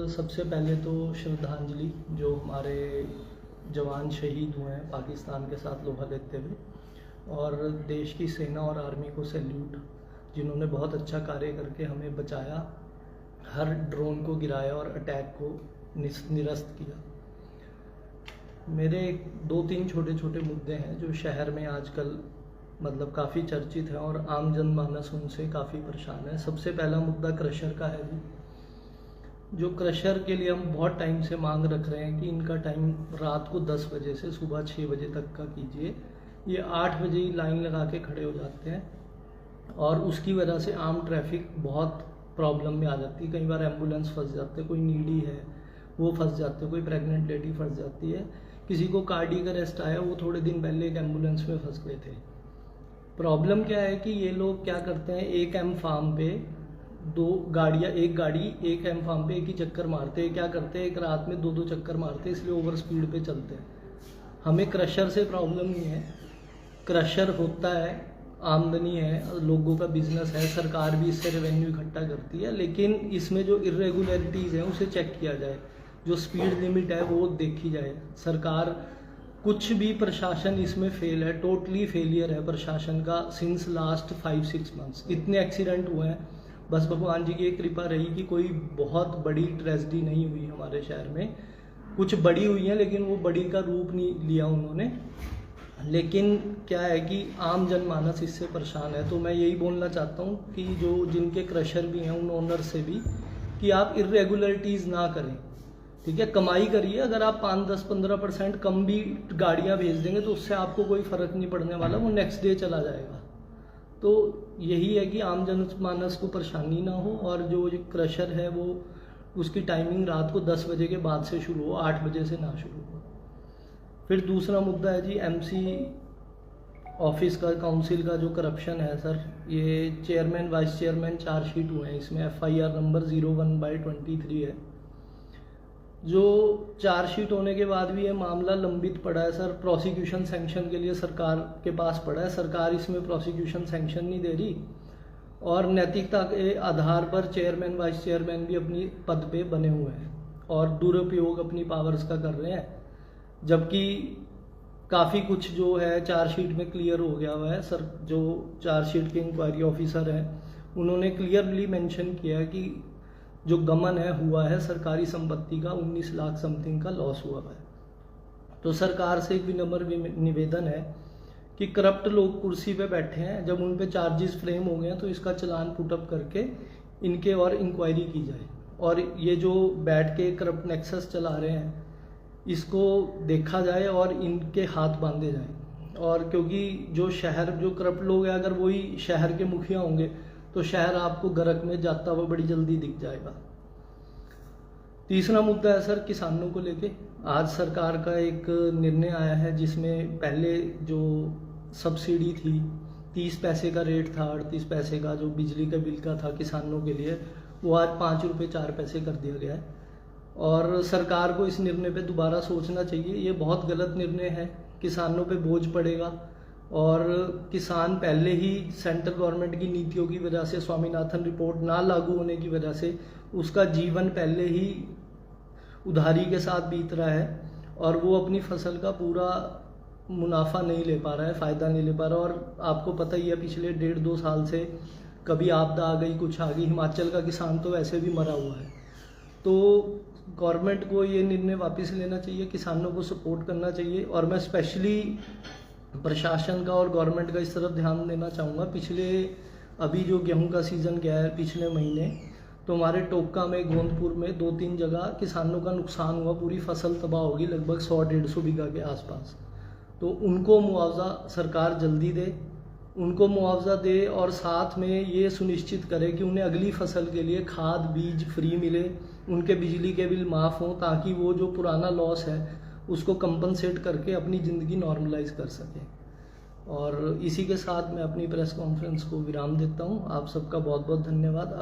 सबसे पहले तो श्रद्धांजलि जो हमारे जवान शहीद हुए हैं पाकिस्तान के साथ लोहा लेते हुए, और देश की सेना और आर्मी को सैल्यूट, जिन्होंने बहुत अच्छा कार्य करके हमें बचाया, हर ड्रोन को गिराया और अटैक को निरस्त किया। मेरे दो तीन छोटे छोटे मुद्दे हैं जो शहर में आजकल मतलब काफ़ी चर्चित है और आम जनमानस उनसे काफ़ी परेशान है। सबसे पहला मुद्दा क्रशर का है जी। जो क्रशर के लिए हम बहुत टाइम से मांग रख रहे हैं कि इनका टाइम रात को 10 बजे से सुबह 6 बजे तक का कीजिए। ये 8 बजे ही लाइन लगा के खड़े हो जाते हैं और उसकी वजह से आम ट्रैफिक बहुत प्रॉब्लम में आ जाती है। कई बार एम्बुलेंस फंस जाते हैं, कोई नीडी है वो फंस जाते हैं, कोई प्रेग्नेंट लेडी फंस जाती है, किसी को कार्डियक अरेस्ट आया, वो थोड़े दिन पहले एक एम्बुलेंस में फंस गए थे। प्रॉब्लम क्या है कि ये लोग क्या करते हैं, एक एम फार्म पे एक गाड़ी एक एम फार्म पे एक ही चक्कर मारते हैं। क्या करते हैं, एक रात में दो चक्कर मारते हैं, इसलिए ओवर स्पीड पे चलते हैं। हमें क्रशर से प्रॉब्लम नहीं है, क्रशर होता है, आमदनी है, लोगों का बिजनेस है, सरकार भी इससे रेवेन्यू इकट्ठा करती है, लेकिन इसमें जो इरेगुलरिटीज़ हैं उसे चेक किया जाए, जो स्पीड लिमिट है वो देखी जाए। सरकार कुछ भी प्रशासन इसमें फेल है, टोटली फेलियर है प्रशासन का सिंस लास्ट 5-6 मंथ्स। इतने एक्सीडेंट हुए हैं, बस भगवान जी की एक कृपा रही कि कोई बहुत बड़ी ट्रेजेडी नहीं हुई हमारे शहर में। कुछ बड़ी हुई हैं लेकिन वो बड़ी का रूप नहीं लिया उन्होंने। लेकिन क्या है कि आम जनमानस इससे परेशान है। तो मैं यही बोलना चाहता हूँ कि जो जिनके क्रशर भी हैं उन ओनर से भी कि आप इरेगुलरिटीज़ ना करें, ठीक है। कमाई करिए, अगर आप 5-10-15% कम भी गाड़ियाँ भेज देंगे तो उससे आपको कोई फ़र्क नहीं पड़ने वाला, वो नेक्स्ट डे चला जाएगा। तो यही है कि आम जनमानस को परेशानी ना हो, और जो क्रशर है वो उसकी टाइमिंग रात को 10 बजे के बाद से शुरू हो, 8 बजे से ना शुरू हो। फिर दूसरा मुद्दा है जी एमसी ऑफिस का, काउंसिल का जो करप्शन है सर। ये चेयरमैन वाइस चेयरमैन चार्जशीट हुए हैं, इसमें FIR नंबर 01/23 है। जो चार्जशीट होने के बाद भी ये मामला लंबित पड़ा है सर, प्रोसिक्यूशन सैंक्शन के लिए सरकार के पास पड़ा है। सरकार इसमें प्रोसिक्यूशन सैंक्शन नहीं दे रही और नैतिकता के आधार पर चेयरमैन वाइस चेयरमैन भी अपनी पद पे बने हुए हैं और दुरुपयोग अपनी पावर्स का कर रहे हैं। जबकि काफ़ी कुछ जो है चार्जशीट में क्लियर हो गया हुआ है सर। जो चार्जशीट के इंक्वायरी ऑफिसर हैं उन्होंने क्लियरली मेंशन किया है कि जो गमन हुआ है सरकारी संपत्ति का 19 लाख समथिंग का लॉस हुआ है। तो सरकार से एक विनम्र निवेदन है कि करप्ट लोग कुर्सी पे बैठे हैं, जब उन पे चार्जेस फ्रेम हो गए हैं तो इसका चलान पुटअप करके इनके और इंक्वायरी की जाए, और ये जो बैठ के करप्ट नेक्सस चला रहे हैं इसको देखा जाए और इनके हाथ बांधे जाएं। और क्योंकि जो करप्ट लोग हैं, अगर वही शहर के मुखिया होंगे तो शहर आपको गर्क में जाता हुआ बड़ी जल्दी दिख जाएगा। तीसरा मुद्दा है सर किसानों को लेके। आज सरकार का एक निर्णय आया है जिसमें पहले जो सब्सिडी थी 30 पैसे का रेट था, 38 पैसे का जो बिजली का बिल का था किसानों के लिए, वो आज 5 रुपये 4 पैसे कर दिया गया है। और सरकार को इस निर्णय पे दोबारा सोचना चाहिए। ये बहुत गलत निर्णय है, किसानों पे बोझ पड़ेगा और किसान पहले ही सेंट्रल गवर्नमेंट की नीतियों की वजह से, स्वामीनाथन रिपोर्ट ना लागू होने की वजह से उसका जीवन पहले ही उधारी के साथ बीत रहा है और वो अपनी फसल का पूरा मुनाफा नहीं ले पा रहा है, फ़ायदा नहीं ले पा रहा। और आपको पता ही है पिछले 1.5-2 साल से कभी आपदा आ गई, कुछ आ गई, हिमाचल का किसान तो वैसे भी मरा हुआ है। तो गवर्नमेंट को ये निर्णय वापस लेना चाहिए, किसानों को सपोर्ट करना चाहिए। और मैं स्पेशली प्रशासन का और गवर्नमेंट का इस तरफ ध्यान देना चाहूँगा। अभी जो गेहूं का सीज़न गया है पिछले महीने, तो हमारे टोका में, गोंदपुर में 2-3 जगह किसानों का नुकसान हुआ, पूरी फसल तबाह होगी, लगभग 100-150 बीघा के आसपास। तो उनको मुआवजा सरकार जल्दी दे, उनको मुआवजा दे और साथ में ये सुनिश्चित करे कि उन्हें अगली फसल के लिए खाद बीज फ्री मिले, उनके बिजली के बिल माफ़ हों, ताकि वो जो पुराना लॉस है उसको कंपनसेट करके अपनी ज़िंदगी नॉर्मलाइज कर सकें। और इसी के साथ मैं अपनी प्रेस कॉन्फ्रेंस को विराम देता हूँ। आप सबका बहुत बहुत धन्यवाद।